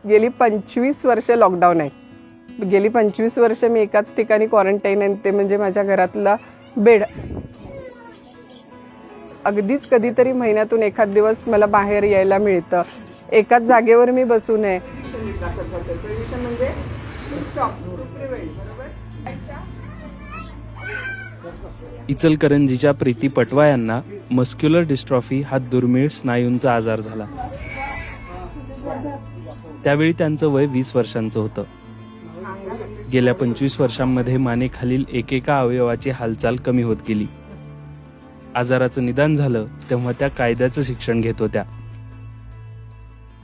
गेली 25 वर्ष लॉकडाऊन आहे. गेली 25 वर्ष मी एकाच ठिकाणी क्वारंटाईन आहे, ते म्हणजे माझ्या घरातला बेड. अगदीच कधीतरी महिन्यातून एखाद दिवस मला बाहेर यायला मिळतं. एकाच जागेवर मी बसू नये. म्हणजे इचलकरंजीच्या प्रीती पटवा यांना मस्क्युलर डिस्ट्रॉफी हा दुर्मिळ स्नायूंचा आजार झाला. त्यावेळी त्यांचं वय 20 वर्षांचं होतं. गेल्या 25 वर्षांमध्ये मानेखालील एकेका अवयवाची हालचाल कमी होत गेली. आजाराचं निदान झालं तेव्हा त्या कायद्याचं शिक्षण घेत होत्या.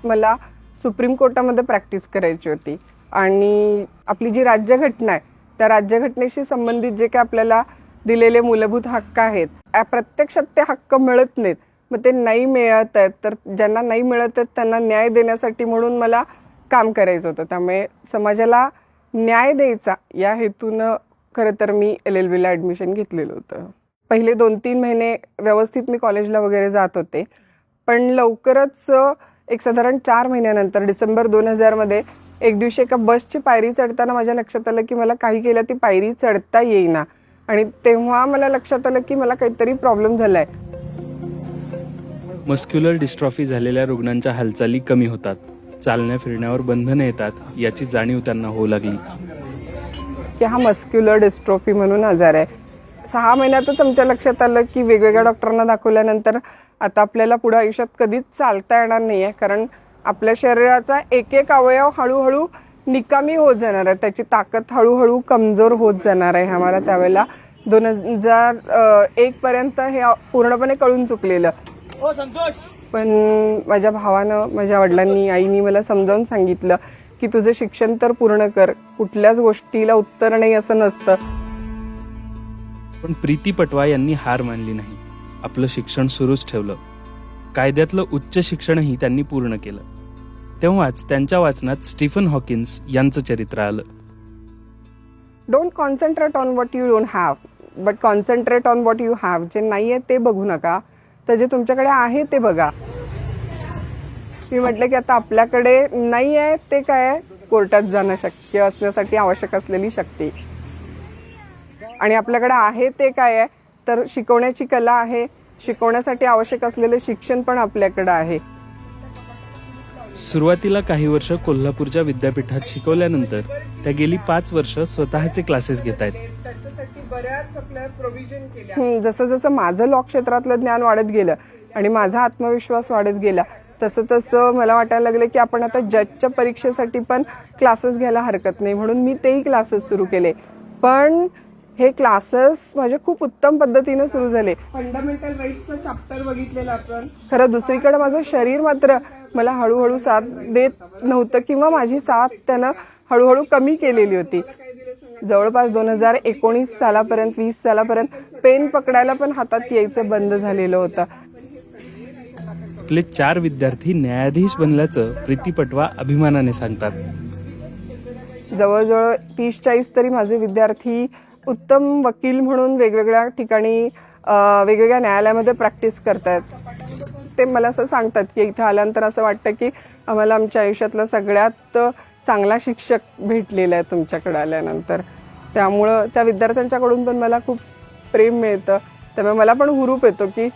मला सुप्रीम कोर्टामध्ये प्रॅक्टिस करायची होती आणि आपली जी राज्यघटना आहे त्या राज्यघटनेशी संबंधित जे काही आपल्याला दिलेले मूलभूत हक्क आहेत, प्रत्यक्षात ते हक्क मिळत नाहीत. मग ते नाही मिळत आहेत, तर ज्यांना नाही मिळत आहेत त्यांना न्याय देण्यासाठी म्हणून मला काम करायचं होतं. त्यामुळे समाजाला न्याय द्यायचा या हेतूनं खरं तर मी LLBला ॲडमिशन घेतलेलं होतं. पहिले 2-3 महिने व्यवस्थित मी कॉलेजला वगैरे जात होते, पण लवकरच एक साधारण 4 महिन्यानंतर डिसेंबर 2000 एक दिवशी एका बसची पायरी चढताना माझ्या लक्षात आलं की मला काही केलं ती पायरी चढता येईना. आणि तेव्हा मला लक्षात आलं की मला काहीतरी प्रॉब्लेम झालाय. मस्क्युलर डिस्ट्रॉफी झालेल्या रुग्णांच्या हालचाली कमी होतात, चालण्या फिरण्यावर बंधनं येतात, याची जाणीव त्यांना होऊ लागली की हा मस्क्युलर डिस्ट्रॉफी म्हणून आजार आहे. 6 महिन्यातच आमच्या लक्षात आलं की वेगवेगळ्या डॉक्टरांना दाखवल्यानंतर आता आपल्याला पुढे आयुष्यात कधीच चालता येणार नाही आहे, कारण आपल्या शरीराचा एक अवयव हळूहळू निकामी होत जाणार आहे, त्याची ताकद हळूहळू कमजोर होत जाणार आहे. आम्हाला त्यावेळेला 2001 पर्यंत हे पूर्णपणे कळून चुकलेलं. पण माझ्या भावानं, माझ्या वडिलांनी, आईनी मला समजावून सांगितलं की तुझं शिक्षण तर पूर्ण कर, कुठल्याच गोष्टीला उत्तर नाही असं नसतं. पण प्रीती पटवा यांनी हार मानली नाही. आपलं शिक्षण सुरूच ठेवलं. कायद्यातलं उच्च शिक्षणही त्यांनी पूर्ण केलं. तेव्हाच त्यांच्या वाचनात स्टीफन हॉकिन्स यांचं चरित्र आलं. Don't concentrate on what you don't have, but concentrate on what you have. जे नाही आहे ते बघू नका, तर जे तुमच्याकडे आहे ते बघा. मी म्हटलं की आता आपल्याकडे नाही आहे ते काय आहे, कोर्टात जाणं शक्य असण्यासाठी आवश्यक असलेली शक्ती. आणि आपल्याकडे आहे ते काय आहे, तर शिकवण्याची कला आहे, शिकवण्यासाठी आवश्यक असलेलं शिक्षण पण आपल्याकडे आहे. सुरुवातीला काही वर्ष कोल्हापूरच्या विद्यापीठात शिकवल्यानंतर त्या गेली 5 वर्ष स्वतःचे क्लासेस घेत आहेत. जसं जसं माझं लॉ क्षेत्रातलं ज्ञान वाढत गेलं आणि माझा आत्मविश्वास वाढत गेला, तसं तसं मला वाटायला लागलं की आपण आता जजच्या परीक्षेसाठी पण क्लासेस घ्यायला हरकत नाही, म्हणून मी तेही क्लासेस सुरू केले. पण हे क्लासेस माझे खूप उत्तम पद्धतीने सुरू झाले. फंडामेंटल राईट्सचं चॅप्टर बघितलेलं आपण. खरं दुसरीकडे माझं शरीर मात्र मला हळूहळू साथ देत नव्हतं किंवा माझी साथ त्यानं हळूहळू कमी केलेली होती. जवळपास 2019 सालापर्यंत 20 सालापर्यंत पेन पकडायला पण हातात यायचं बंद झालेलं होतं. आपले 4 विद्यार्थी न्यायाधीश बनल्याचं प्रीती पटवा अभिमानाने सांगतात. जवळजवळ 30-40 तरी माझे विद्यार्थी उत्तम वकील म्हणून वेगवेगळ्या ठिकाणी वेगवेगळ्या न्यायालयामध्ये प्रॅक्टिस करतात. ते मला असं सांगतात की इथं आल्यानंतर असं वाटतं की आम्हाला आमच्या आयुष्यातला सगळ्यात चांगला शिक्षक भेटलेला आहे तुमच्याकडे आल्यानंतर. त्यामुळं त्या विद्यार्थ्यांच्याकडून पण मला खूप प्रेम मिळतं. त्यामुळे मला पण हुरूप येतो की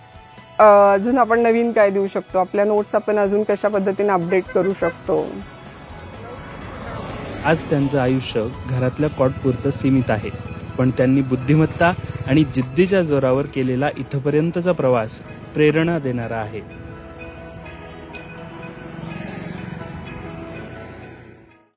अजून आपण नवीन काय देऊ शकतो, आपल्या नोट्स आपण अजून कशा पद्धतीने अपडेट करू शकतो. आज त्यांचं आयुष्य घरातल्या कॉटपुरतं सीमित आहे, पण त्यांनी बुद्धिमत्ता आणि जिद्दीच्या जोरावर केलेला इथपर्यंतचा प्रवास प्रेरणा देणारा आहे.